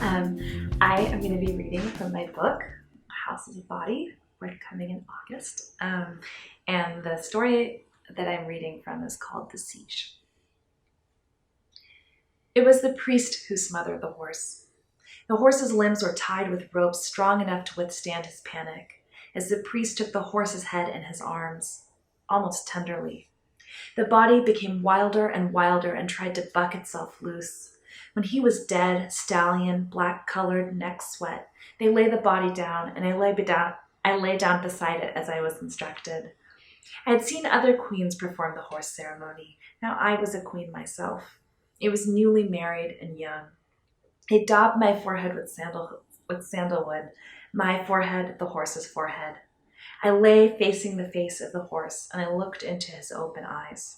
I am going to be reading from my book, House of the Body, forthcoming in August. And the story that I'm reading from is called The Siege. It was the priest who smothered the horse. The horse's limbs were tied with ropes strong enough to withstand his panic, as the priest took the horse's head in his arms, almost tenderly. The body became wilder and wilder and tried to buck itself loose. When he was dead, stallion, black-colored, neck sweat, they lay the body down, and I lay down beside it as I was instructed. I had seen other queens perform the horse ceremony. Now I was a queen myself. It was newly married and young. It daubed my forehead with sandalwood, my forehead the horse's forehead. I lay facing the face of the horse, and I looked into his open eyes.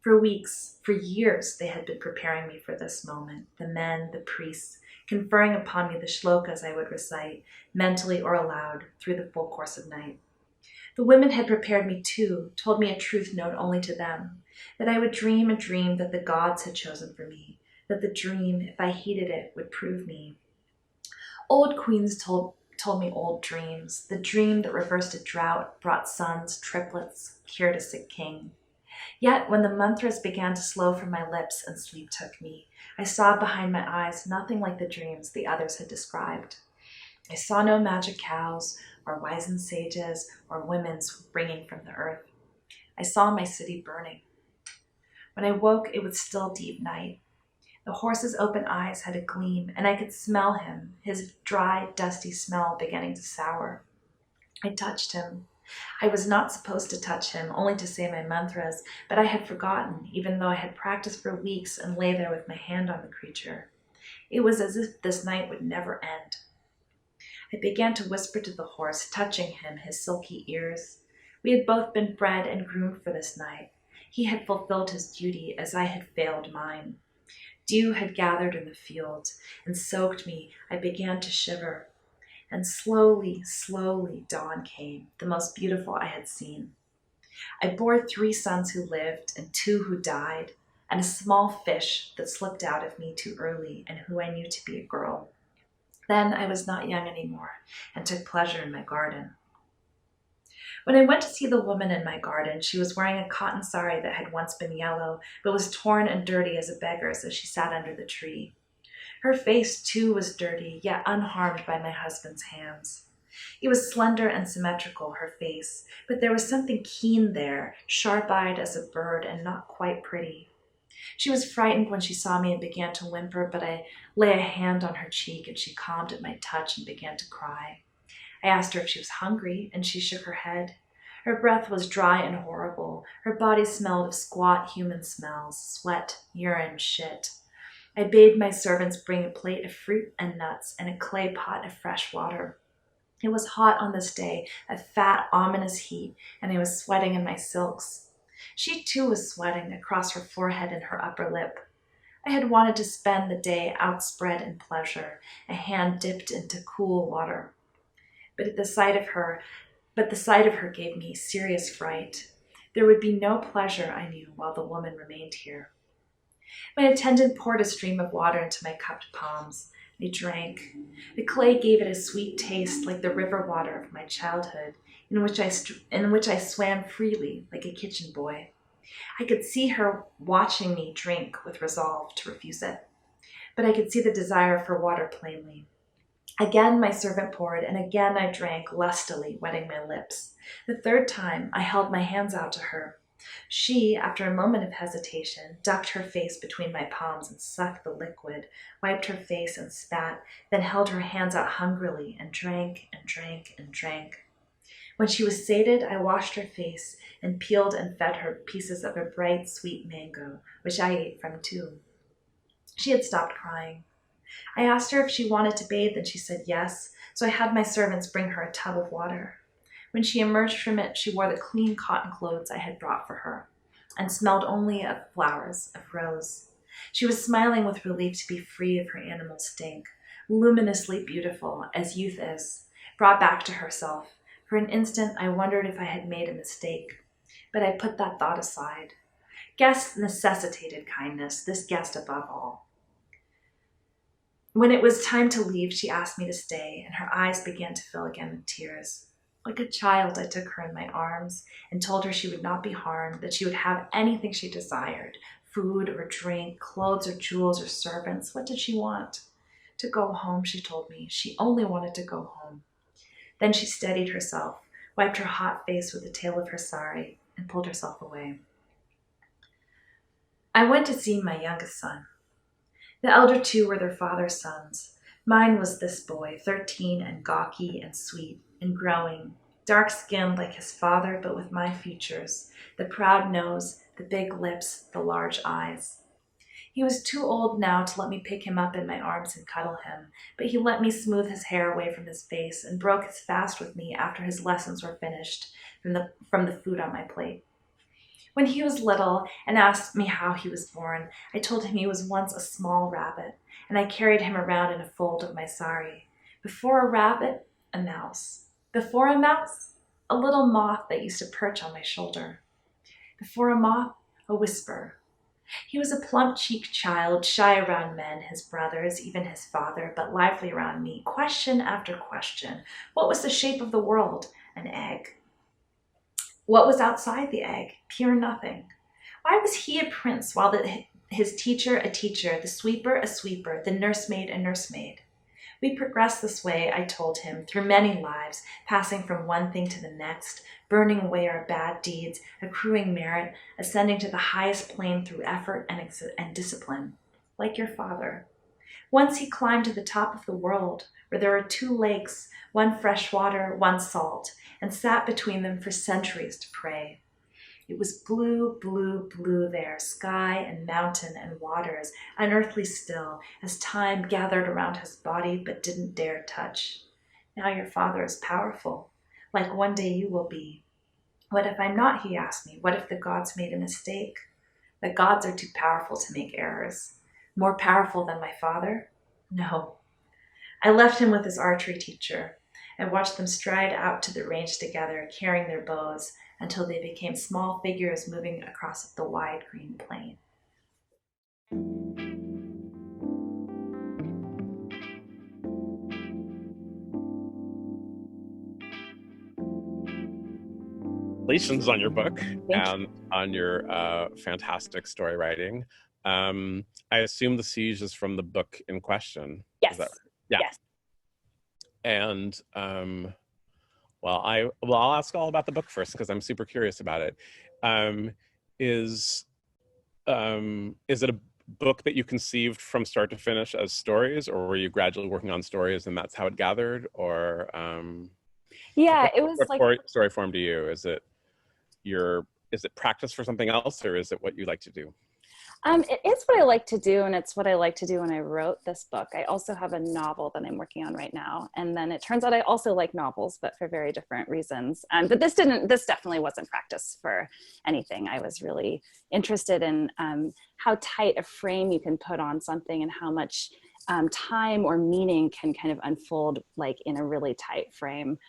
For weeks, for years, they had been preparing me for this moment, the men, the priests, conferring upon me the shlokas I would recite, mentally or aloud, through the full course of night. The women had prepared me too, told me a truth known only to them, that I would dream a dream that the gods had chosen for me, that the dream, if I heeded it, would prove me. Old queens told me old dreams, the dream that reversed a drought, brought sons, triplets, cured a sick king. Yet when the mantras began to slow from my lips and sleep took me, I saw behind my eyes nothing like the dreams the others had described. I saw no magic cows, or wizened sages, or women springing from the earth. I saw my city burning. When I woke, it was still deep night. The horse's open eyes had a gleam, and I could smell him, his dry, dusty smell beginning to sour. I touched him. I was not supposed to touch him, only to say my mantras, but I had forgotten, even though I had practiced for weeks and lay there with my hand on the creature. It was as if this night would never end. I began to whisper to the horse, touching him, his silky ears. We had both been bred and groomed for this night. He had fulfilled his duty as I had failed mine. Dew had gathered in the fields and soaked me. I began to shiver. And slowly, slowly, dawn came, the most beautiful I had seen. I bore 3 sons who lived and 2 who died, and a small fish that slipped out of me too early and who I knew to be a girl. Then I was not young anymore and took pleasure in my garden. When I went to see the woman in my garden, she was wearing a cotton sari that had once been yellow, but was torn and dirty as a beggar's as she sat under the tree. Her face, too, was dirty, yet unharmed by my husband's hands. It was slender and symmetrical, her face, but there was something keen there, sharp-eyed as a bird and not quite pretty. She was frightened when she saw me and began to whimper, but I lay a hand on her cheek and she calmed at my touch and began to cry. I asked her if she was hungry, and she shook her head. Her breath was dry and horrible. Her body smelled of squat human smells, sweat, urine, shit. I bade my servants bring a plate of fruit and nuts and a clay pot of fresh water. It was hot on this day, a fat, ominous heat, and I was sweating in my silks. She too was sweating across her forehead and her upper lip. I had wanted to spend the day outspread in pleasure, a hand dipped into cool water. But the sight of her gave me serious fright. There would be no pleasure, I knew, while the woman remained here. My attendant poured a stream of water into my cupped palms. I drank. The clay gave it a sweet taste like the river water of my childhood, in which I swam freely like a kitchen boy. I could see her watching me drink with resolve to refuse it, but I could see the desire for water plainly. Again my servant poured, and again I drank lustily, wetting my lips. The 3rd time I held my hands out to her. She, after a moment of hesitation, ducked her face between my palms and sucked the liquid, wiped her face and spat, then held her hands out hungrily and drank and drank and drank. When she was sated, I washed her face and peeled and fed her pieces of a bright, sweet mango, which I ate from too. She had stopped crying. I asked her if she wanted to bathe, and she said yes, so I had my servants bring her a tub of water. When she emerged from it, she wore the clean cotton clothes I had brought for her, and smelled only of flowers, of rose. She was smiling with relief to be free of her animal stink, luminously beautiful, as youth is, brought back to herself. For an instant, I wondered if I had made a mistake, but I put that thought aside. Guests necessitated kindness, this guest above all. When it was time to leave, she asked me to stay, and her eyes began to fill again with tears. Like a child, I took her in my arms and told her she would not be harmed, that she would have anything she desired, food or drink, clothes or jewels or servants. What did she want? To go home, she told me. She only wanted to go home. Then she steadied herself, wiped her hot face with the tail of her sari, and pulled herself away. I went to see my youngest son. The elder two were their father's sons. Mine was this boy, 13 and gawky and sweet and growing, dark-skinned like his father, but with my features, the proud nose, the big lips, the large eyes. He was too old now to let me pick him up in my arms and cuddle him, but he let me smooth his hair away from his face and broke his fast with me after his lessons were finished from the food on my plate. When he was little and asked me how he was born, I told him he was once a small rabbit, and I carried him around in a fold of my sari. Before a rabbit, a mouse. Before a mouse, a little moth that used to perch on my shoulder. Before a moth, a whisper. He was a plump-cheeked child, shy around men, his brothers, even his father, but lively around me, question after question. What was the shape of the world? An egg. What was outside the egg? Pure nothing. Why was he a prince while his teacher a teacher, the sweeper a sweeper, the nursemaid a nursemaid? We progressed this way, I told him, through many lives, passing from one thing to the next, burning away our bad deeds, accruing merit, ascending to the highest plane through effort and discipline, like your father. Once he climbed to the top of the world, where there were 2 lakes, one fresh water, one salt, and sat between them for centuries to pray. It was blue, blue, blue there, sky and mountain and waters, unearthly still, as time gathered around his body but didn't dare touch. Now your father is powerful, like one day you will be. What if I'm not, he asked me. What if the gods made a mistake? The gods are too powerful to make errors. More powerful than my father? No. I left him with his archery teacher. I watched them stride out to the range together, carrying their bows, until they became small figures moving across the wide green plain. Congratulations on your book Thank and on your fantastic story writing. I assume the siege is from the book in question. Yes. Is that right? Yeah. Yes. And I'll ask all about the book first because I'm super curious about it. Is it a book that you conceived from start to finish as stories, or were you gradually working on stories and that's how it gathered? Or Yeah, it was what story form to you? Is it practice for something else, or is it what you like to do? It is what I like to do, and it's what I like to do when I wrote this book. I also have a novel that I'm working on right now, and then it turns out I also like novels, but for very different reasons. But this definitely wasn't practice for anything. I was really interested in how tight a frame you can put on something, and how much time or meaning can kind of unfold like in a really tight frame.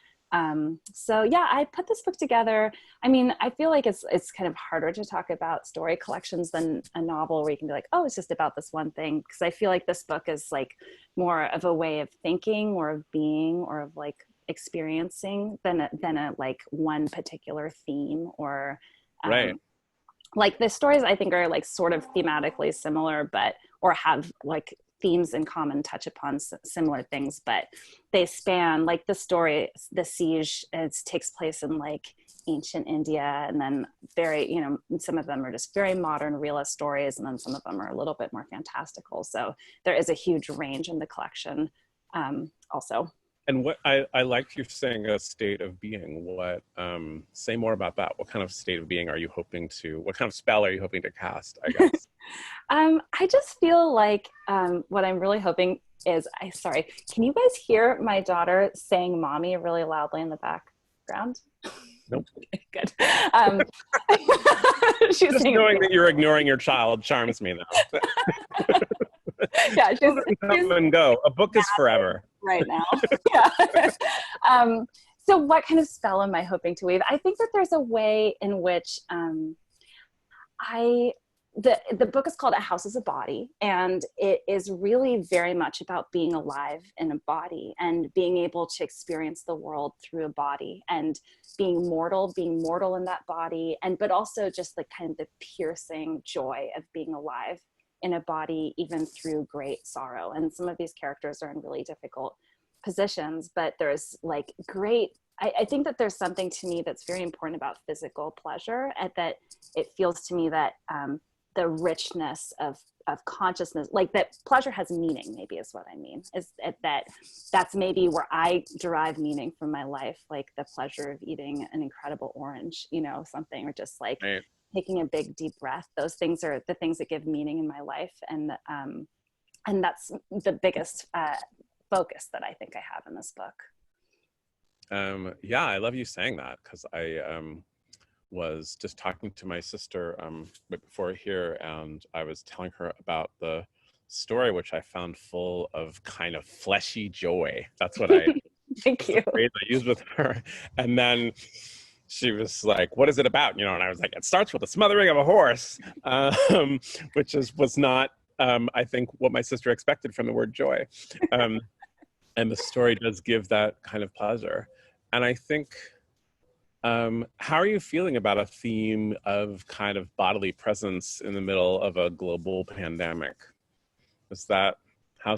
So yeah, I put this book together. I mean, I feel like it's kind of harder to talk about story collections than a novel where you can be like, oh, it's just about this one thing. Because I feel like this book is like more of a way of thinking or of being or of like experiencing than a like one particular theme or Right. Like the stories I think are like sort of thematically similar, or have like themes in common, touch upon similar things, but they span like the story, the siege, it takes place in like ancient India, and then some of them are just very modern realist stories, and then some of them are a little bit more fantastical. So there is a huge range in the collection also. And what I liked you saying a state of being. What say more about that? What kind of state of being are you hoping to? What kind of spell are you hoping to cast, I guess? I just feel like what I'm really hoping is, sorry, can you guys hear my daughter saying mommy really loudly in the background? Nope. Okay, good. She's just knowing that you're ignoring your child charms me now. Yeah, she's come and go. A book is forever. Right now. Yeah. So what kind of spell am I hoping to weave? I think that there's a way in which I the book is called A House is a Body, and it is really very much about being alive in a body and being able to experience the world through a body, and being mortal in that body, and but also just the kind of the piercing joy of being alive in a body, even through great sorrow. And some of these characters are in really difficult positions, but there's like great, I think that there's something to me that's very important about physical pleasure, and that it feels to me that the richness of consciousness, like that pleasure has meaning, maybe is what I mean, is that's maybe where I derive meaning from my life, like the pleasure of eating an incredible orange, you know, something, or just like Right. taking a big deep breath. Those things are the things that give meaning in my life. And that's the biggest focus that I think I have in this book. Yeah, I love you saying that, because I was just talking to my sister right before here, and I was telling her about the story, which I found full of kind of fleshy joy. That's what I Thank you. the phrase I used with her. And then she was like, "What is it about?" You know, and I was like, "It starts with the smothering of a horse," which was not, I think, what my sister expected from the word joy. And the story does give that kind of pleasure. And I think, how are you feeling about a theme of kind of bodily presence in the middle of a global pandemic? How's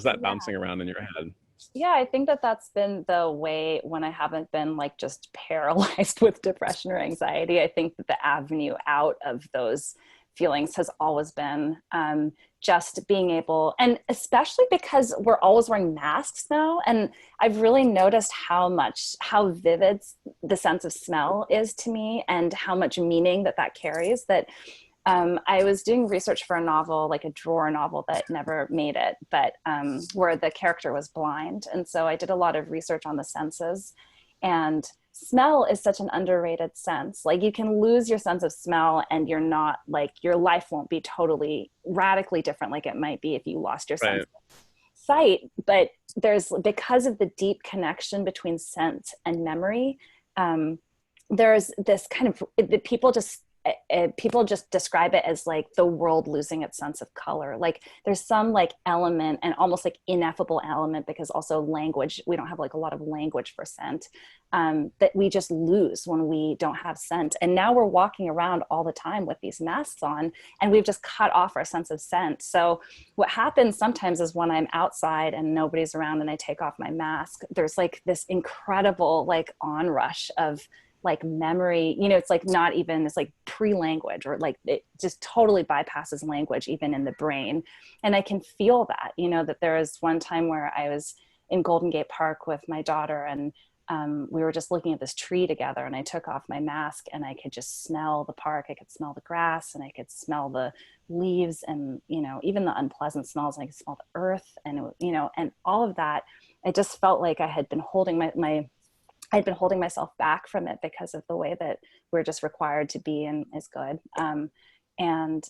that bouncing around in your head? Yeah, I think that that's been the way when I haven't been like just paralyzed with depression or anxiety. I think that the avenue out of those feelings has always been just being able, and especially because we're always wearing masks now. And I've really noticed how vivid the sense of smell is to me, and how much meaning that carries. That I was doing research for a novel, like a drawer novel that never made it, but where the character was blind. And so I did a lot of research on the senses, and smell is such an underrated sense. Like, you can lose your sense of smell and you're not, like, your life won't be totally radically different like it might be if you lost your sense of sight. But because of the deep connection between scent and memory, there's this kind of, people just describe it as like the world losing its sense of color. Like, there's some like element, and almost like ineffable element, because also language, we don't have like a lot of language for scent, that we just lose when we don't have scent. And now we're walking around all the time with these masks on, and we've just cut off our sense of scent. So what happens sometimes is when I'm outside and nobody's around and I take off my mask, there's like this incredible like onrush of like memory, you know, it's like not even, it's like pre-language, or like it just totally bypasses language even in the brain. And I can feel that, you know, that there was one time where I was in Golden Gate Park with my daughter, and we were just looking at this tree together, and I took off my mask and I could just smell the park. I could smell the grass, and I could smell the leaves, and, you know, even the unpleasant smells. And I could smell the earth, and, you know, and all of that. I just felt like I had been holding I'd been holding myself back from it because of the way that we're just required to be and is good. And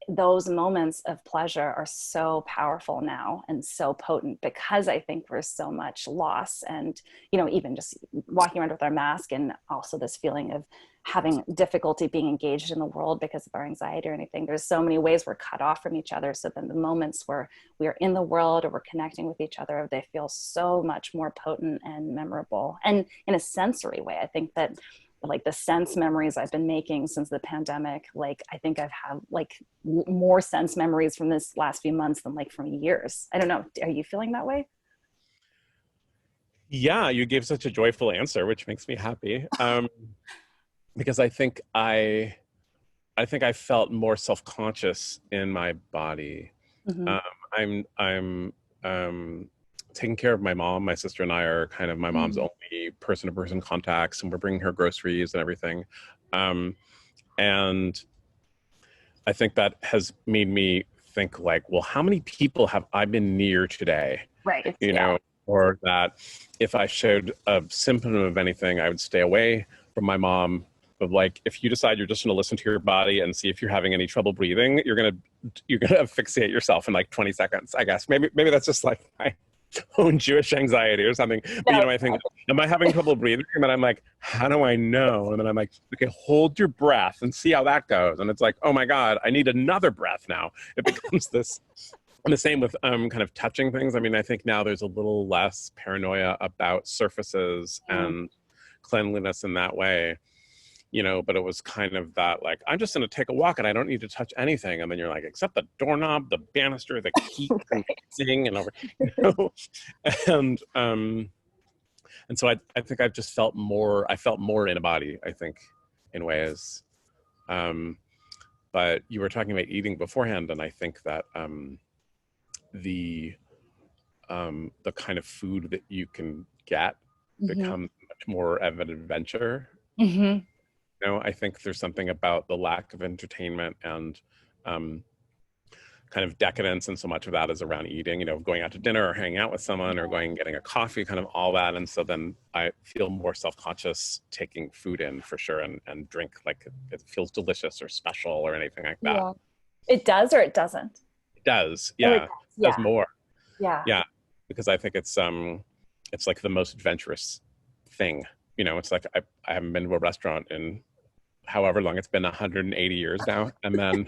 those moments of pleasure are so powerful now and so potent, because I think we're so much loss, and, you know, even just walking around with our mask, and also this feeling of having difficulty being engaged in the world because of our anxiety or anything. There's so many ways we're cut off from each other. So then the moments where we are in the world or we're connecting with each other, they feel so much more potent and memorable. And in a sensory way, I think that like the sense memories I've been making since the pandemic, like I think I've had like more sense memories from this last few months than like from years. I don't know. Are you feeling that way? Yeah, you gave such a joyful answer, which makes me happy. Because I think I felt more self-conscious in my body. Mm-hmm. I'm taking care of my mom. My sister and I are kind of my mom's only person-to-person contacts, and we're bringing her groceries and everything. And I think that has made me think like, well, how many people have I been near today? Right. You know, or that if I showed a symptom of anything, I would stay away from my mom. But like, if you decide you're just going to listen to your body and see if you're having any trouble breathing, you're gonna asphyxiate yourself in like 20 seconds. I guess maybe that's just like own Jewish anxiety or something. But, I think, am I having trouble breathing? And then I'm like, how do I know? And then I'm like, okay, hold your breath and see how that goes. And it's like, oh my God, I need another breath now. It becomes this. And the same with kind of touching things. I mean, I think now there's a little less paranoia about surfaces and cleanliness in that way, but it was kind of that, like, I'm just going to take a walk and I don't need to touch anything. And then you're like, except the doorknob, the banister, the key, and the thing, and over, and so I think I've just felt more in a body, I think, in ways. But you were talking about eating beforehand, and I think that the kind of food that you can get becomes much more of an adventure. I think there's something about the lack of entertainment and kind of decadence, and so much of that is around eating, going out to dinner or hanging out with someone or going and getting a coffee, kind of all that. And so then I feel more self-conscious taking food in, for sure, and drink like it feels delicious or special or anything like that. Yeah. It does, or it doesn't? It does, yeah. It does more. Yeah, because I think it's like the most adventurous thing. It's like I haven't been to a restaurant in however long it's been, 180 years now, and then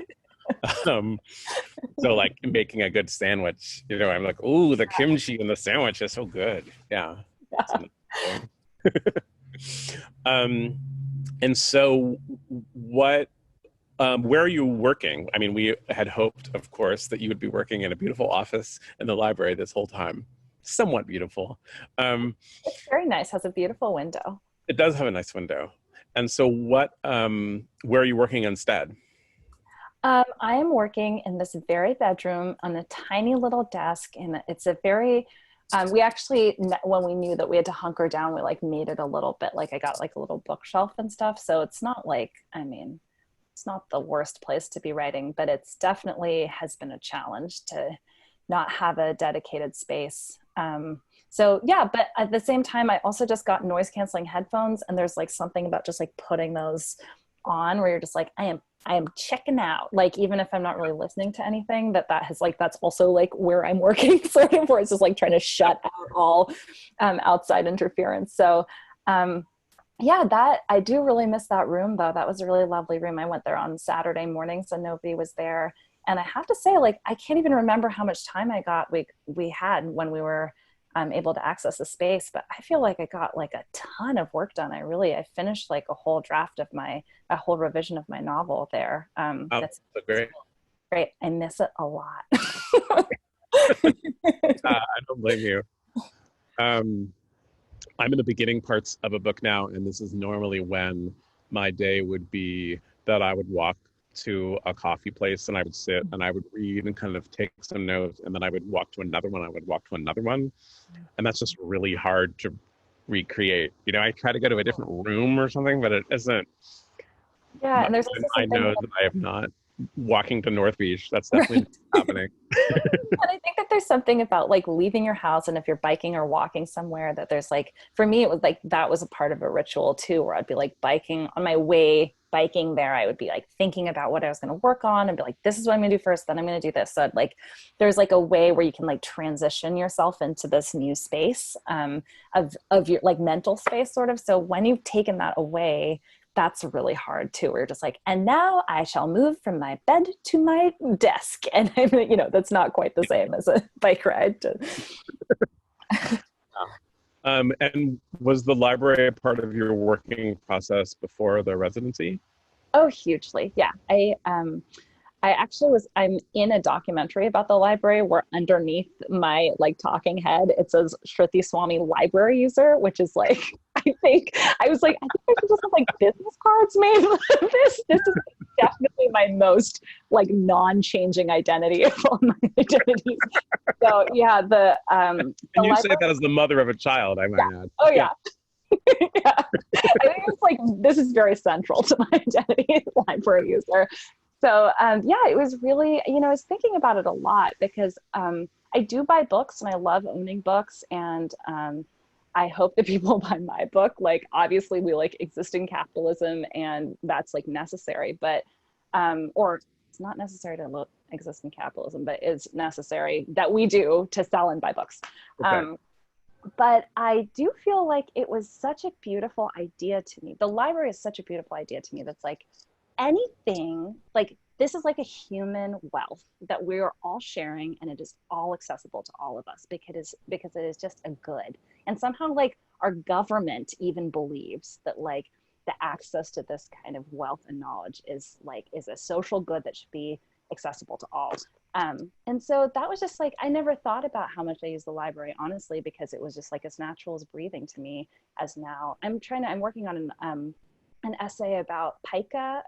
so like making a good sandwich, I'm like, ooh, the kimchi in the sandwich is so good. Yeah. And so what where are you working? I mean, we had hoped, of course, that you would be working in a beautiful office in the library this whole time. Somewhat beautiful. It's very nice, has a beautiful window. It does have a nice window. And so where are you working instead? I am working in this very bedroom on a tiny little desk, and it's a very, we actually, when we knew that we had to hunker down, we like made it a little bit, like I got like a little bookshelf and stuff. So it's not like, I mean, it's not the worst place to be writing, but it's definitely has been a challenge to not have a dedicated space. So yeah, but at the same time, I also just got noise canceling headphones, and there's like something about just like putting those on where you're just like, I am checking out. Like, even if I'm not really listening to anything, that's also like where I'm working, sort of, where it's just like trying to shut out all outside interference. So yeah, that I do really miss that room though. That was a really lovely room. I went there on Saturday morning, so nobody was there. And I have to say, like, I can't even remember how much time we had when we were able to access the space, but I feel like I got like a ton of work done. I finished like a whole draft of a whole revision of my novel there. That's so great. Great. I miss it a lot. I don't blame you. I'm in the beginning parts of a book now, and this is normally when my day would be that I would walk to a coffee place and I would sit and I would read and kind of take some notes, and then I would walk to another one, and that's just really hard to recreate. I try to go to a different room or something, but it isn't. Yeah, and there's also I know that I am not walking to North Beach. That's definitely happening. And I think that there's something about like leaving your house, and if you're biking or walking somewhere, that there's like, for me, it was like, that was a part of a ritual too, where I'd be like biking on my way, biking there, I would be like thinking about what I was going to work on and be like, this is what I'm going to do first, then I'm going to do this. So like, there's like a way where you can like transition yourself into this new space of your like mental space, sort of. So when you've taken that away, that's really hard too, where you're just like, and now I shall move from my bed to my desk. And that's not quite the same as a bike ride. And was the library a part of your working process before the residency? Oh, hugely. Yeah. I'm in a documentary about the library where underneath my like talking head, it says Shruti Swamy library user, which is like, I think I should just have like business cards made of this. This is definitely my most like non-changing identity of all my identities. So yeah, and you library, say that as the mother of a child, I might add. Oh yeah. Yeah. I think it's like, this is very central to my identity, library user. So yeah, it was really, I was thinking about it a lot because I do buy books and I love owning books, and I hope that people buy my book. Like, obviously we like exist in capitalism and that's like necessary, but, or it's not necessary to exist in capitalism, but is necessary, that we do to sell and buy books. Okay. But I do feel like it was such a beautiful idea to me. The library is such a beautiful idea to me. That's like anything, like this is like a human wealth that we're all sharing, and it is all accessible to all of us because it is just a good. And somehow like our government even believes that like the access to this kind of wealth and knowledge is a social good that should be accessible to all. And so that was just like, I never thought about how much I use the library, honestly, because it was just like as natural as breathing to me. As now I'm working on an essay about pica,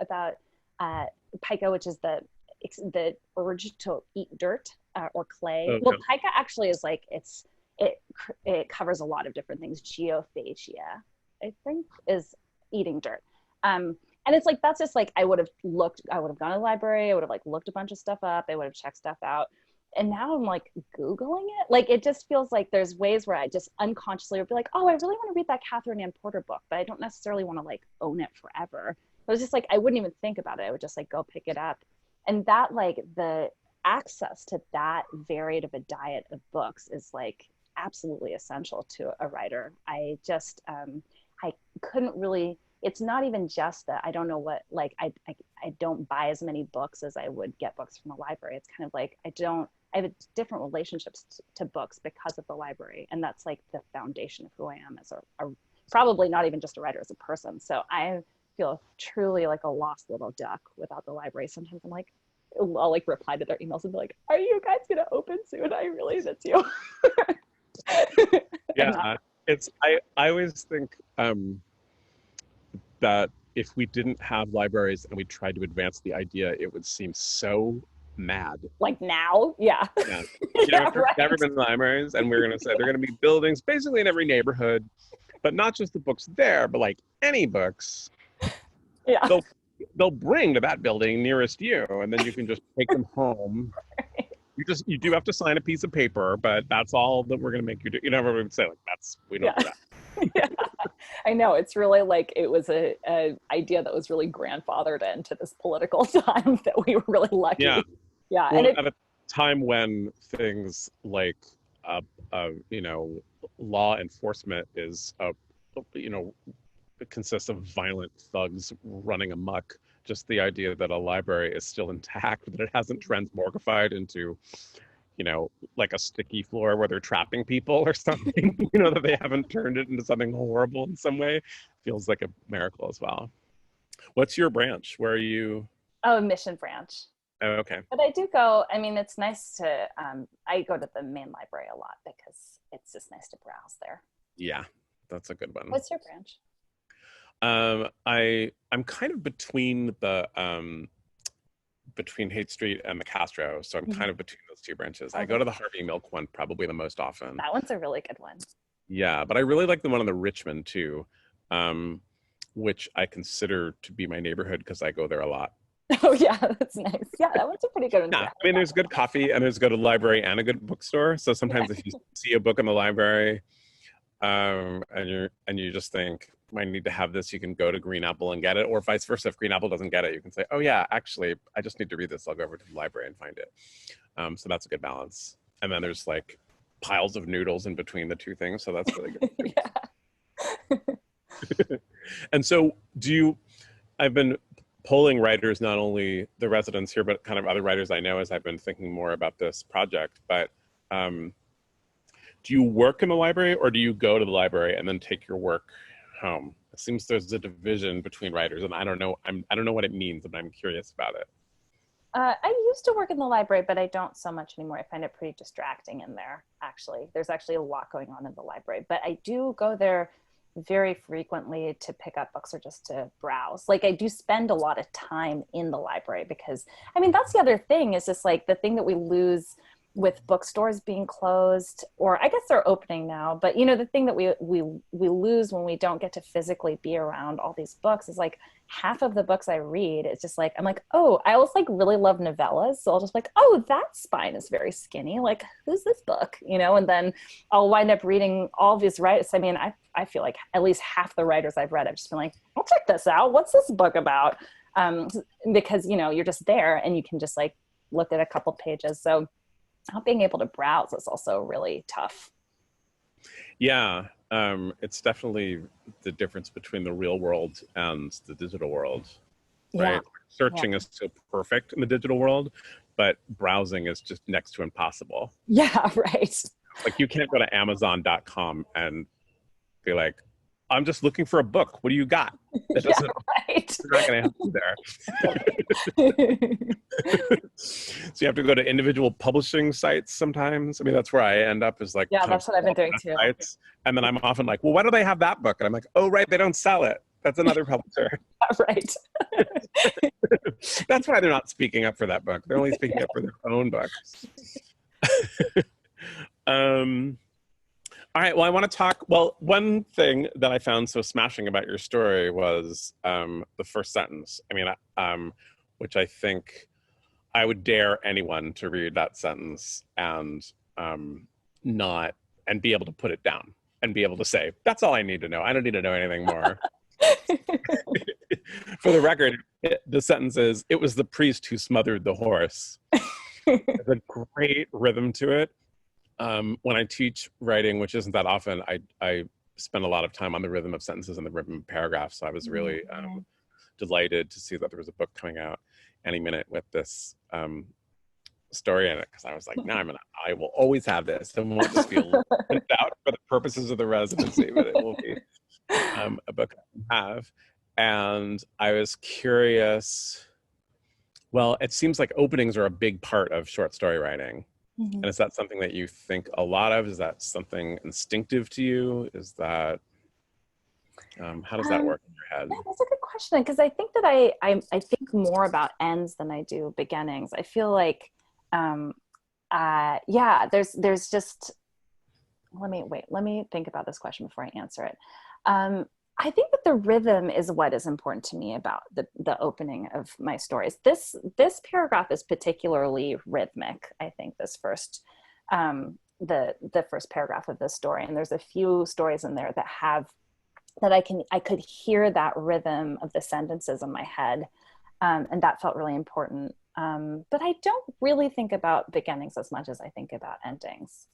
which is the urge to eat dirt or clay. Okay. Well, pica actually is like, it covers a lot of different things. Geophagia, I think, is eating dirt. And it's like, that's just like, I would have gone to the library, I would have like looked a bunch of stuff up, I would have checked stuff out. And now I'm like Googling it. Like, it just feels like there's ways where I just unconsciously would be like, oh, I really want to read that Catherine Ann Porter book, but I don't necessarily want to like own it forever. It was just like, I wouldn't even think about it. I would just like go pick it up. And that like the access to that varied of a diet of books is like absolutely essential to a writer. I just, I couldn't really, it's not even just that I don't know what, like, I don't buy as many books as I would get books from the library. It's kind of like, I have a different relationships to books because of the library. And that's like the foundation of who I am as a probably not even just a writer, as a person. So I feel truly like a lost little duck without the library. Sometimes I'm like, I'll like reply to their emails and be like, are you guys going to open soon? I really miss you. Yeah, I always think that if we didn't have libraries and we tried to advance the idea, it would seem so mad. Like now? Yeah. Yeah. You know, if there's never been libraries, and we're going to say they're going to be buildings basically in every neighborhood, but not just the books there, but like any books. Yeah. They'll bring to that building nearest you, and then you can just take them home. Right. You do have to sign a piece of paper, but that's all that we're going to make you do. You know what we would say, like, we don't do that. Yeah, I know. It's really like, it was a idea that was really grandfathered into this political time that we were really lucky. Yeah. Yeah. Well, and at a time when things like, law enforcement is, it consists of violent thugs running amok. Just the idea that a library is still intact, that it hasn't transmorgified into, like a sticky floor where they're trapping people or something, that they haven't turned it into something horrible in some way, feels like a miracle as well. What's your branch? Where are you? Oh, Mission Branch. Oh, okay. But I do go, I mean, it's nice to, I go to the main library a lot because it's just nice to browse there. Yeah, that's a good one. What's your branch? I'm kind of between between Haight Street and the Castro, so I'm kind of between those two branches. I go to the Harvey Milk one probably the most often. That one's a really good one. Yeah, but I really like the one on the Richmond too, which I consider to be my neighborhood because I go there a lot. Oh yeah, that's nice. Yeah, that one's a pretty good one. Yeah, I mean, there's good coffee and there's a good library and a good bookstore. So sometimes if you see a book in the library, and you just think, I need to have this, you can go to Green Apple and get it, or vice versa. If Green Apple doesn't get it, you can say, oh yeah, actually, I just need to read this. I'll go over to the library and find it. So that's a good balance. And then there's like piles of noodles in between the two things. So that's really good. Yeah. And so I've been polling writers, not only the residents here, but kind of other writers I know as I've been thinking more about this project. But do you work in the library, or do you go to the library and then take your work home? It seems there's a division between writers, and I don't know what it means, but I'm curious about it. I used to work in the library, but I don't so much anymore. I find it pretty distracting in there, actually. There's actually a lot going on in the library, but I do go there very frequently to pick up books or just to browse. Like, I do spend a lot of time in the library because, I mean, that's the other thing, is just like the thing that we lose with bookstores being closed, or I guess they're opening now, but the thing that we lose when we don't get to physically be around all these books is like half of the books I read, it's just like, I'm like, oh, I also like really love novellas. So I'll just like, oh, that spine is very skinny. Like, who's this book? And then I'll wind up reading all these writers. I mean, I feel like at least half the writers I've read, I've just been like, I'll check this out. What's this book about? Because, you're just there and you can just like look at a couple pages. So not being able to browse is also really tough. Yeah, it's definitely the difference between the real world and the digital world, right? Yeah. Searching is so perfect in the digital world, but browsing is just next to impossible. Yeah, right. Like you can't go to Amazon.com and be like, I'm just looking for a book. What do you got? That doesn't, Right. you're not going to help you there. So you have to go to individual publishing sites sometimes. I mean, that's where I end up is like, Yeah, that's what I've been doing too. sites. And then I'm often like, well, why do they have that book? And I'm like, oh, right, they don't sell it. That's another publisher. Right. That's why they're not speaking up for that book. They're only speaking up for their own books. All right, well, I want to talk, well, one thing that I found so smashing about your story was the first sentence. I mean, which I think I would dare anyone to read that sentence and not, and be able to put it down and be able to say, that's all I need to know. I don't need to know anything more. For the record, the sentence is, it was the priest who smothered the horse. There's a great rhythm to it. When I teach writing, which isn't that often, I spend a lot of time on the rhythm of sentences and the rhythm of paragraphs. So I was really delighted to see that there was a book coming out any minute with this story in it, because I was like, no, I will always have this. It won't just be left out for the purposes of the residency, but it will be a book I have. And I was curious, well, it seems like openings are a big part of short story writing. Mm-hmm. And is that something that you think a lot of? Is that something instinctive to you? Is that, how does that work in your head? That's a good question, because I think that I think more about ends than I do beginnings. I feel like, there's just, let me think about this question before I answer it. I think that the rhythm is what is important to me about the opening of my stories. This paragraph is particularly rhythmic. I think this first, the first paragraph of this story, and there's a few stories in there that have, that I could hear that rhythm of the sentences in my head, and that felt really important. But I don't really think about beginnings as much as I think about endings.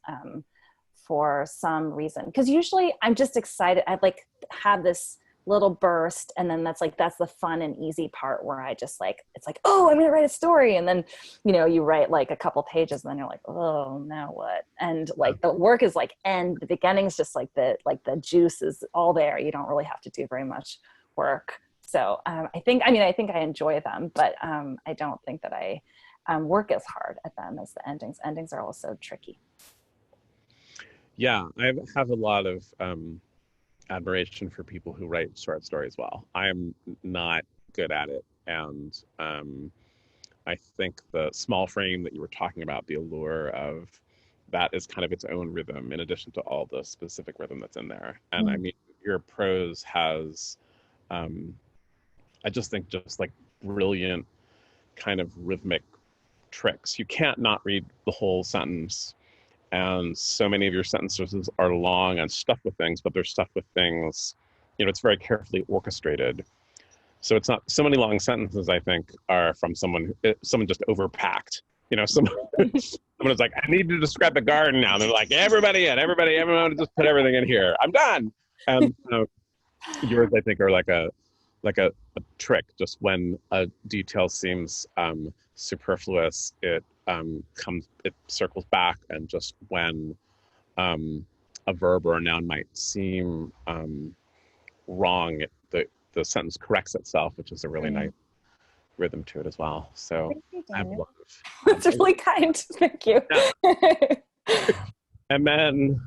For some reason, because usually I'm just excited. I'd like have this little burst, and then that's the fun and easy part where I just like, it's like, oh, I'm gonna write a story, and then you write like a couple pages, and then you're like, oh, now what? And like the work is like end. The beginning's just like the juice is all there. You don't really have to do very much work. So I think I enjoy them, but I don't think that I work as hard at them as the endings. Endings are also tricky. Yeah, I have a lot of admiration for people who write short stories well. I am not good at it. And I think the small frame that you were talking about, the allure of that is kind of its own rhythm in addition to all the specific rhythm that's in there. And I mean, your prose has, I just think just like brilliant kind of rhythmic tricks. You can't not read the whole sentence. And so many of your sentences are long and stuffed with things, but they're stuffed with things, it's very carefully orchestrated. So it's not, so many long sentences, I think, are from someone just overpacked. Someone is like, I need to describe the garden now. And they're like, everyone just put everything in here. I'm done. And yours, I think, are like a trick. Just when a detail seems superfluous, it circles back, and just when a verb or a noun might seem wrong, the sentence corrects itself, which is a really nice rhythm to it as well. So I have a lot of, that's really kind. Thank you. Yeah. And then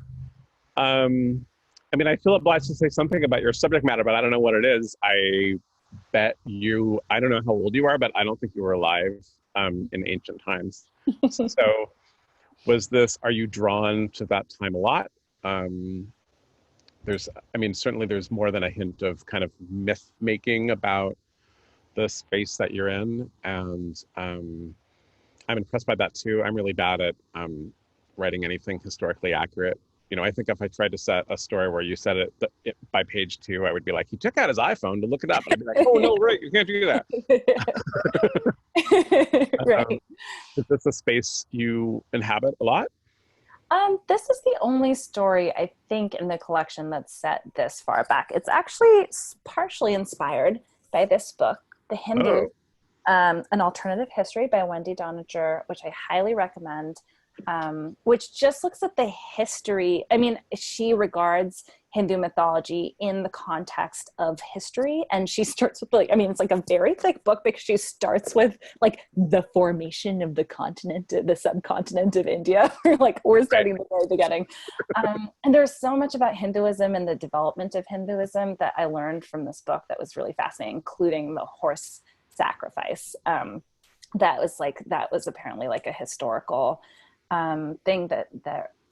I feel obliged to say something about your subject matter, but I don't know what it is. I bet I don't know how old you are, but I don't think you were alive in ancient times. So are you drawn to that time a lot? Certainly there's more than a hint of kind of myth making about the space that you're in. And I'm impressed by that too. I'm really bad at writing anything historically accurate. you know, I think if I tried to set a story where you said it by page 2, I would be like, he took out his iPhone to look it up. And I'd be like, oh no, right, you can't do that. Right. Is this a space you inhabit a lot? This is the only story I think in the collection that's set this far back. It's actually partially inspired by this book, The Hindu, An Alternative History by Wendy Doniger, which I highly recommend, which just looks at the history. I mean, she regards Hindu mythology in the context of history. And she starts with like, I mean, it's like a very thick book because she starts with like the formation of the continent, the subcontinent of India. We're starting at the very beginning. And there's so much about Hinduism and the development of Hinduism that I learned from this book that was really fascinating, including the horse sacrifice. That was apparently like a historical thing that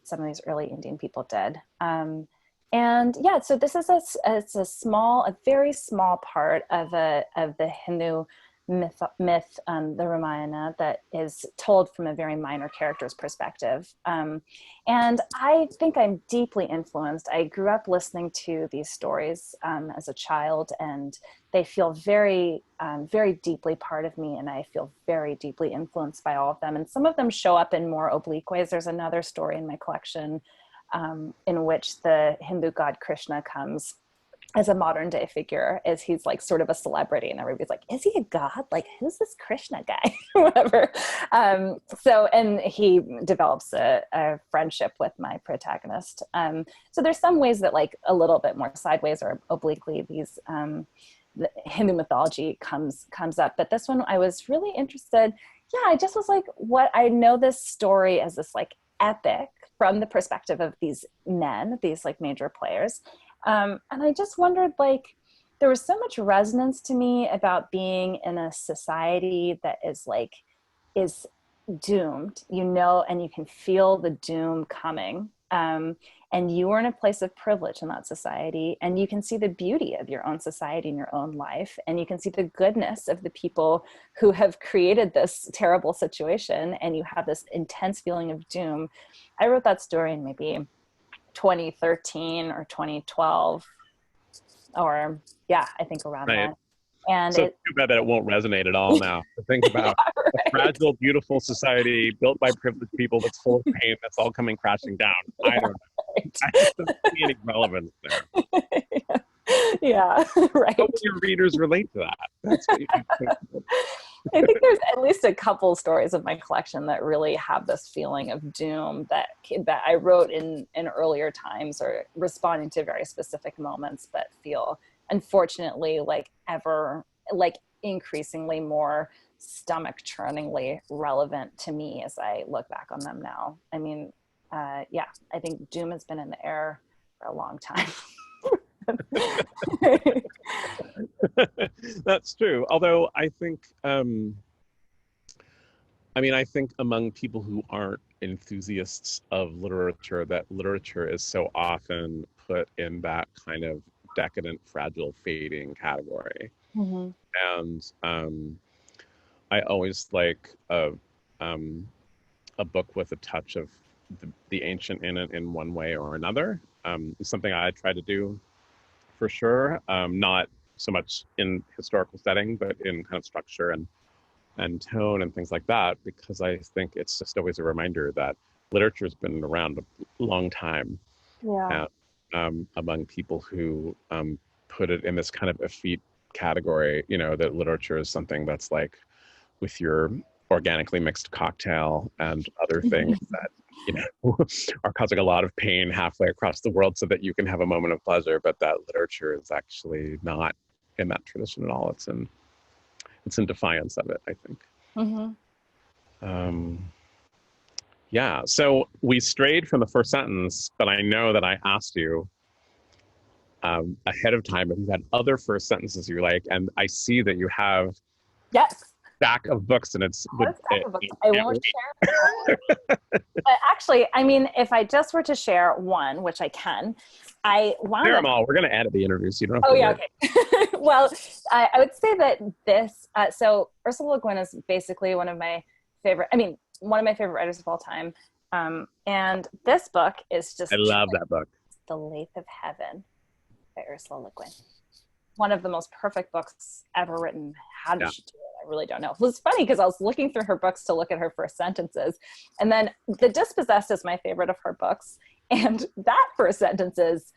some of these early Indian people did. And yeah, so this is a very small part of the Hindu myth, the Ramayana, that is told from a very minor character's perspective. And I think I'm deeply influenced. I grew up listening to these stories as a child, and they feel very, very deeply part of me, and I feel very deeply influenced by all of them. And some of them show up in more oblique ways. There's another story in my collection in which the Hindu god Krishna comes as a modern day figure, as he's like sort of a celebrity, and everybody's like, is he a god? Like, who's this Krishna guy? Whatever. And he develops a friendship with my protagonist. So there's some ways that like a little bit more sideways or obliquely these the Hindu mythology comes up. But this one I was really interested. Yeah, I just was like, what, I know this story as this like epic from the perspective of these men, these like major players. And I just wondered, like, there was so much resonance to me about being in a society that is doomed, you know, and you can feel the doom coming. And you are in a place of privilege in that society, and you can see the beauty of your own society and your own life. And you can see the goodness of the people who have created this terrible situation, and you have this intense feeling of doom. I wrote that story in maybe 2013 or 2012, or yeah, I think around that. And so it's too bad that it won't resonate at all now. To think about a fragile, beautiful society built by privileged people that's full of pain, that's all coming crashing down. I don't know. I just don't see any relevance there. Yeah, right. Hope your readers relate to that. That's what you I think there's at least a couple stories in my collection that really have this feeling of doom that I wrote in earlier times, or responding to very specific moments, but feel unfortunately like increasingly more stomach-churningly relevant to me as I look back on them now. I mean, yeah, I think doom has been in the air for a long time. That's true. Although I think, I think among people who aren't enthusiasts of literature, that literature is so often put in that kind of decadent, fragile, fading category. Mm-hmm. And I always like a book with a touch of the ancient in it in one way or another. It's something I try to do for sure. Not so much in historical setting, but in kind of structure and tone and things like that, because I think it's just always a reminder that literature has been around a long time. Yeah. Among people who put it in this kind of effete category, you know, that literature is something that's like with your organically mixed cocktail and other things that, you know, are causing a lot of pain halfway across the world so that you can have a moment of pleasure. But that literature is actually not in that tradition at all. It's in defiance of it, I think. Mm-hmm. Yeah, so we strayed from the first sentence, but I know that I asked you ahead of time if you had other first sentences you like, and I see that you have yes. stack of books, and it's I won't share. But actually, I mean, if I just were to share one, which I can, I wound share up. them all. We're going to edit the interview, so you don't have Oh to yeah, worry. okay. Well, I would say that this. So Ursula Le Guin is basically one of my favorite. I mean, one of my favorite writers of all time. And this book is just I love that book. The Lathe of Heaven by Ursula Le Guin. One of the most perfect books ever written. How did she do it? I really don't know. It was funny because I was looking through her books to look at her first sentences. And then The Dispossessed is my favorite of her books. And that first sentence is,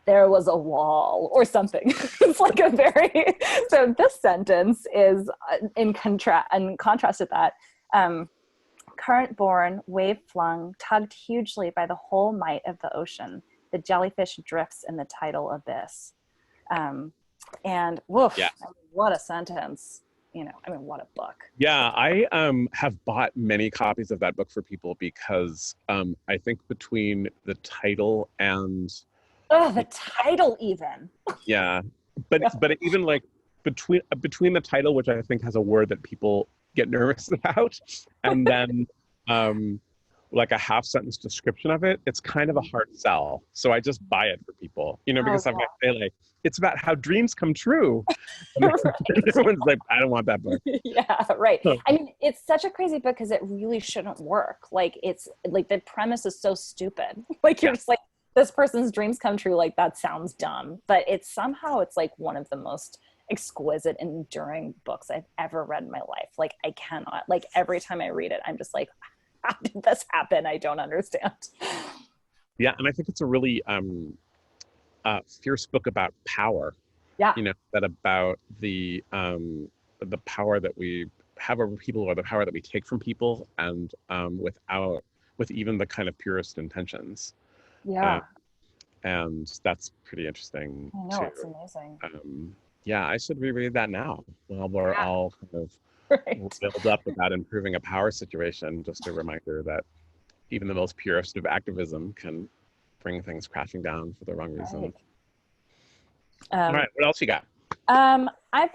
there was a wall or something. It's like a very, so this sentence is in contrast to that. Current born, wave flung, tugged hugely by the whole might of the ocean, the jellyfish drifts in the tidal abyss. And woof, Yeah. I mean, what a sentence, what a book. Yeah, I have bought many copies of that book for people because I think between the title and the title even. Yeah, but even like between the title, which I think has a word that people get nervous about, and then like a half sentence description of it, it's kind of a hard sell. So I just buy it for people, because I'm like, say like, it's about how dreams come true. And everyone's like, I don't want that book. Yeah, right. I mean, it's such a crazy book because it really shouldn't work. Like, it's like the premise is so stupid. Like, you're just like, this person's dreams come true. Like, that sounds dumb. But it's like one of the most exquisite, enduring books I've ever read in my life. Like, I cannot, like, every time I read it, I'm just like, how did this happen? I don't understand. Yeah, and I think it's a really fierce book about power. Yeah. That about the power that we have over people, or the power that we take from people, and with even the kind of purest intentions. Yeah. And that's pretty interesting. I know, it's amazing. Yeah, I should reread that now. Well, we're all kind of build up about improving a power situation. Just a reminder that even the most purest of activism can bring things crashing down for the wrong reason. All right, what else you got? I've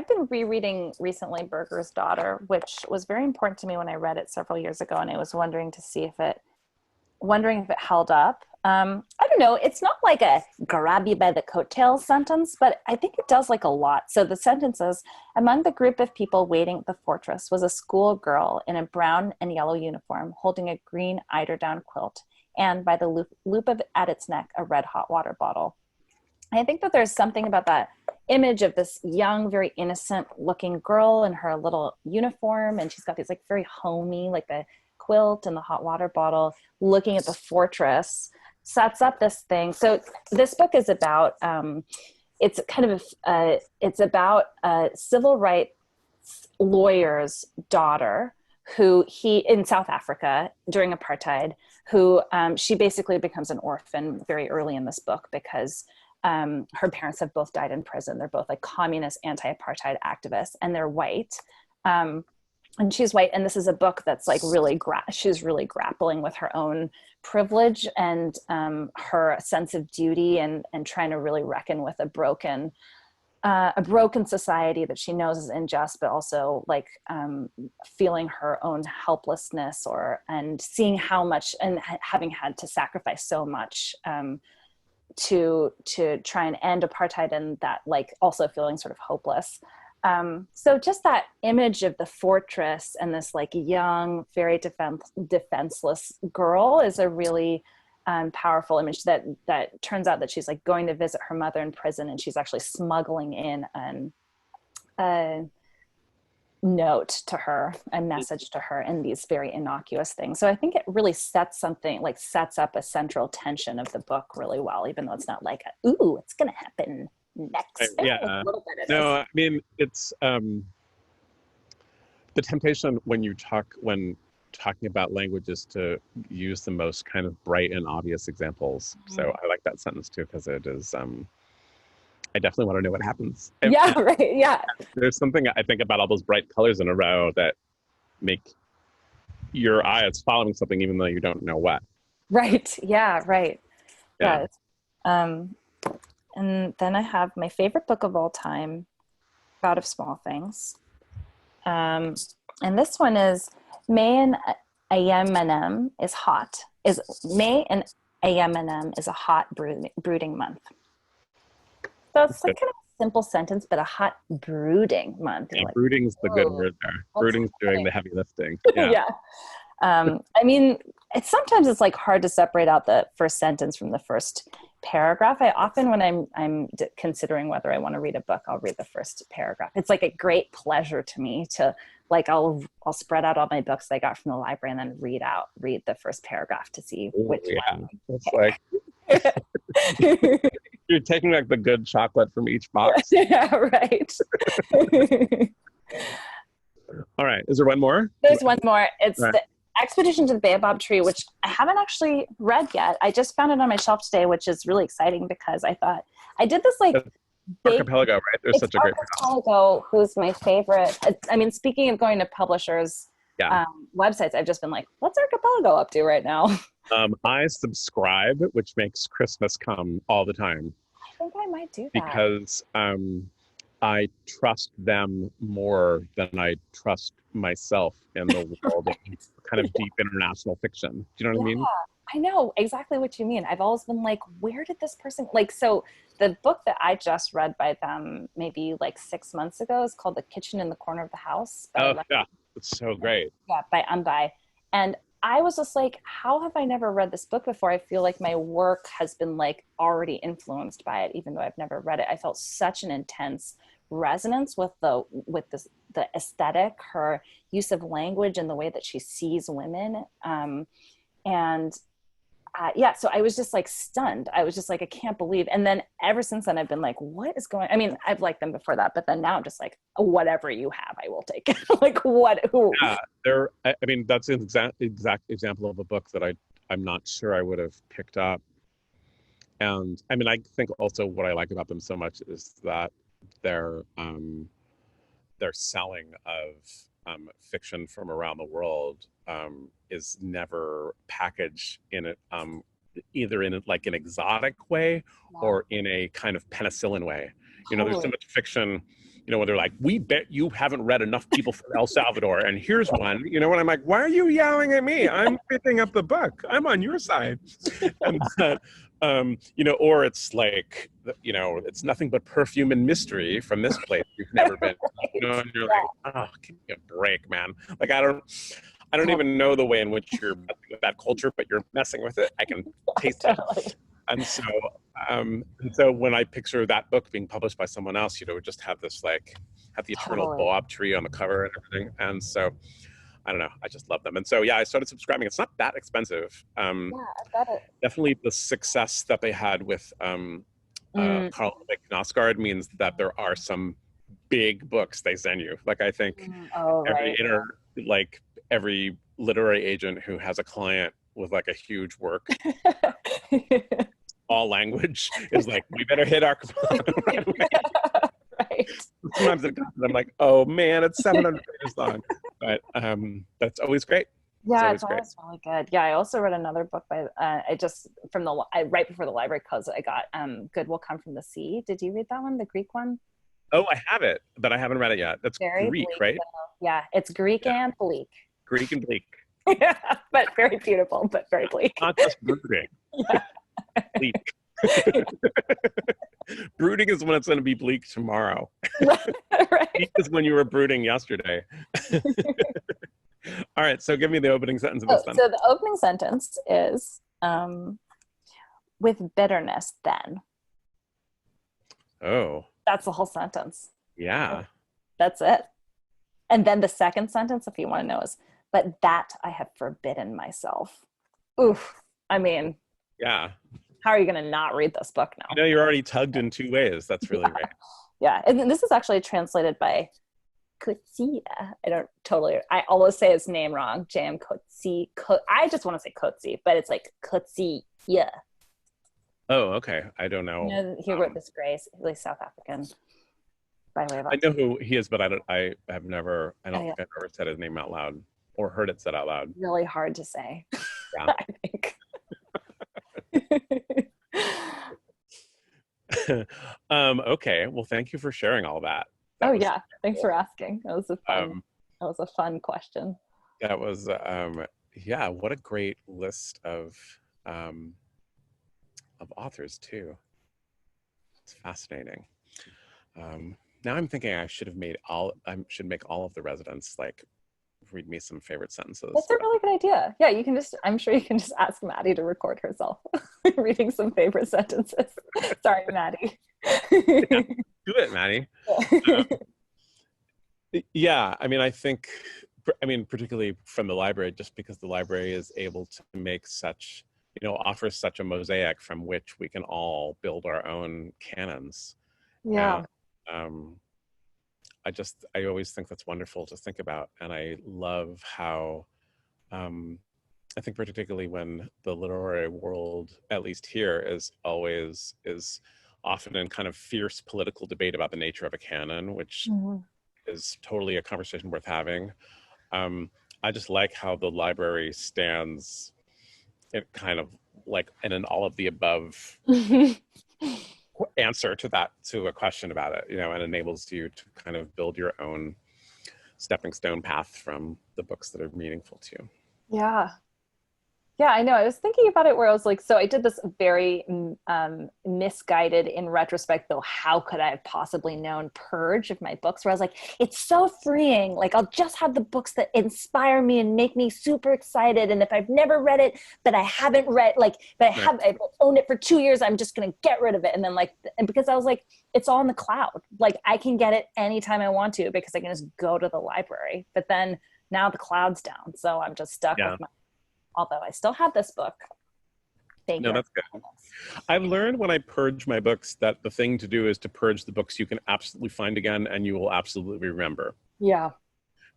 been rereading recently Berger's Daughter, which was very important to me when I read it several years ago, and I was wondering if it held up. I don't know. It's not like a grab you by the coattails sentence, but I think it does like a lot. So the sentence is, among the group of people waiting at the fortress was a school girl in a brown and yellow uniform holding a green eiderdown quilt, and by the loop at its neck, a red hot water bottle. And I think that there's something about that image of this young, very innocent looking girl in her little uniform. And she's got these like very homey, like the quilt and the hot water bottle, looking at the fortress, sets up this thing. So this book is about, it's about a civil rights lawyer's daughter who in South Africa during apartheid, who she basically becomes an orphan very early in this book because her parents have both died in prison. They're both like communist anti-apartheid activists, and they're white. And she's white, and this is a book that's like really she's really grappling with her own privilege and her sense of duty, and trying to really reckon with a broken society that she knows is unjust, but also like feeling her own helplessness and seeing how much, and having had to sacrifice so much to try and end apartheid, and that like also feeling sort of hopeless. So just that image of the fortress and this like young, very defenseless girl is a really powerful image that turns out that she's like going to visit her mother in prison, and she's actually smuggling in a note to her, a message to her, and these very innocuous things. So I think it really sets up a central tension of the book really well, even though it's not like, ooh, it's going to happen next. Yeah. A little bit of No, I mean, it's the temptation when talking about language is to use the most kind of bright and obvious examples. Mm-hmm. So I like that sentence too, because it is, I definitely want to know what happens. Yeah, right, yeah. There's something I think about all those bright colors in a row that make your eyes following something even though you don't know what. Right, yeah, right. Yeah. And then I have my favorite book of all time, God of Small Things. And this one is May and Ayamanem is hot. May and Ayamanem is a hot brooding month. So it's like kind of a simple sentence, but a hot brooding month. Yeah, like, brooding's the good word there. Brooding's doing the heavy lifting. Yeah. Yeah. I mean, sometimes it's like hard to separate out the first sentence from the first paragraph. I often, when I'm considering whether I want to read a book, I'll read the first paragraph. It's like a great pleasure to me to like, I'll spread out all my books that I got from the library and then read the first paragraph to see which one. It's like you're taking like the good chocolate from each box. Yeah, right. All right. Is there one more? There's one more. It's right. The Expedition to the Baobab Tree, which I haven't actually read yet. I just found it on my shelf today, which is really exciting because I thought I did this like Archipelago, right? There's such a great Archipelago, who's my favorite. I mean, speaking of going to publishers' websites, I've just been like, what's Archipelago up to right now? I subscribe, which makes Christmas come all the time. I think I might do that. Because I trust them more than I trust myself in the world of kind of deep international fiction. Do you know what I mean? I know exactly what you mean. I've always been like, where did this person, like, so the book that I just read by them maybe like 6 months ago is called The Kitchen in the Corner of the House. Yeah, it's so great. Yeah, by Unbai. And I was just like, how have I never read this book before? I feel like my work has been like already influenced by it, even though I've never read it. I felt such an intense resonance with the aesthetic, her use of language and the way that she sees women. So I was just like stunned. I was just like, I can't believe. And then ever since then, I've been like, what is going? I mean, I've liked them before that, but then now I'm just like, whatever you have, I will take it. Like what? Who? Yeah, I mean, that's an exact example of a book that I'm not sure I would have picked up. And I mean, I think also what I like about them so much is that their selling of fiction from around the world is never packaged in it either in like an exotic way or in a kind of penicillin way. You know, there's so much fiction, you know, where they're like, we bet you haven't read enough people from El Salvador, and here's one, you know, and I'm like, why are you yelling at me? I'm picking up the book. I'm on your side. And you know, or it's like, you know, it's nothing but perfume and mystery from this place you've never been. You know, and you're like, oh, give me a break, man. Like, I don't even know the way in which you're messing with that culture, but you're messing with it. I can taste it. And so when I picture that book being published by someone else, you know, just have this like, have the eternal Boab tree on the cover and everything. And so, I don't know, I just love them. And so, yeah, I started subscribing. It's not that expensive. I bet it. Definitely the success that they had with Carl Knausgaard means that there are some big books they send you. Like, I think every literary agent who has a client with like a huge work, all language is like, we better hit our right away. Right. Sometimes it comes, I'm like, oh man, it's 700 pages long, but that's always great. Yeah, it's always really good. Yeah, I also read another book by right before the library closed. I got "Good Will Come from the Sea." Did you read that one, the Greek one? Oh, I have it, but I haven't read it yet. That's very Greek, bleak, right? Yeah, it's Greek and bleak. Greek and bleak. Yeah, but very beautiful, but very bleak. Not just brooding. Yeah. Bleak. Brooding is when it's going to be bleak tomorrow. Right. Bleak is when you were brooding yesterday. All right, so give me the opening sentence of this then. So the opening sentence is, with bitterness then. Oh. That's the whole sentence. Yeah. That's it. And then the second sentence, if you want to know, is, but that I have forbidden myself. Oof. I mean. Yeah. How are you going to not read this book now? You know, you're already tugged in two ways. That's really great. Yeah. And this is actually translated by Coetzee. I always say his name wrong. J.M. Coetzee. I just want to say Coetzee, but it's like Coetzee. Yeah. Oh, okay. I don't know. You know, he wrote this Grace, really South African. By way of I know who he is, but I don't think I've ever said his name out loud or heard it said out loud. Really hard to say. Yeah. I think. Okay. Well, thank you for sharing all that. Thanks for asking. That was a fun question. That was what a great list of authors too. It's fascinating. Now I'm thinking I should make all of the residents like read me some favorite sentences. That's a really good idea. Yeah, I'm sure you can just ask Maddie to record herself reading some favorite sentences. Sorry, Maddie. Yeah, do it, Maddie. Yeah, I mean, particularly from the library, just because the library is able to make such, offers such a mosaic from which we can all build our own canons. Yeah. I always think that's wonderful to think about. And I love how, I think particularly when the literary world, at least here, is often in kind of fierce political debate about the nature of a canon, which is totally a conversation worth having. I just like how the library stands in kind of like in an all of the above answer to a question about it, and enables you to kind of build your own stepping stone path from the books that are meaningful to you. Yeah. Yeah, I know. I was thinking about it where I was like, so I did this very misguided, in retrospect, though, how could I have possibly known purge of my books, where I was like, it's so freeing. Like, I'll just have the books that inspire me and make me super excited. And if I've never read it, but I haven't read, like, but I've owned it for 2 years, I'm just going to get rid of it. And then and because I was like, it's all in the cloud. Like, I can get it anytime I want to because I can just go to the library. But then now the cloud's down. So I'm just stuck with although I still have this book. No, that's good. I've learned when I purge my books that the thing to do is to purge the books you can absolutely find again and you will absolutely remember. Yeah.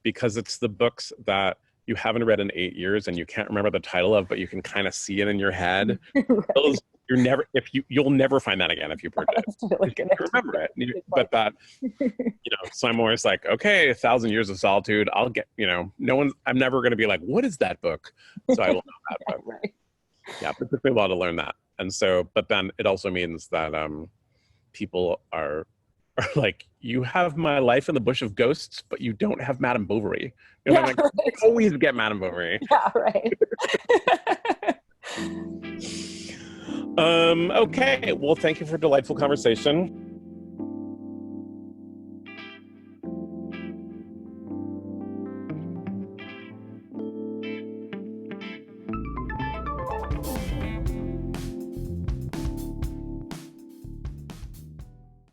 Because it's the books that you haven't read in 8 years and you can't remember the title of, but you can kind of see it in your head. Right. Those, you'll never find that again if you purge it. Really you remember it. But that, so I'm always like, okay, 1,000 Years of Solitude, I'll get, I'm never going to be like, what is that book? So I will know that book. Right. Yeah, but it took me a while to learn that. And so, but then it also means that people are like, you have My Life in the Bush of Ghosts, but you don't have Madame Bovary. Right. I always get Madame Bovary. Yeah, right. Okay, well, thank you for a delightful conversation.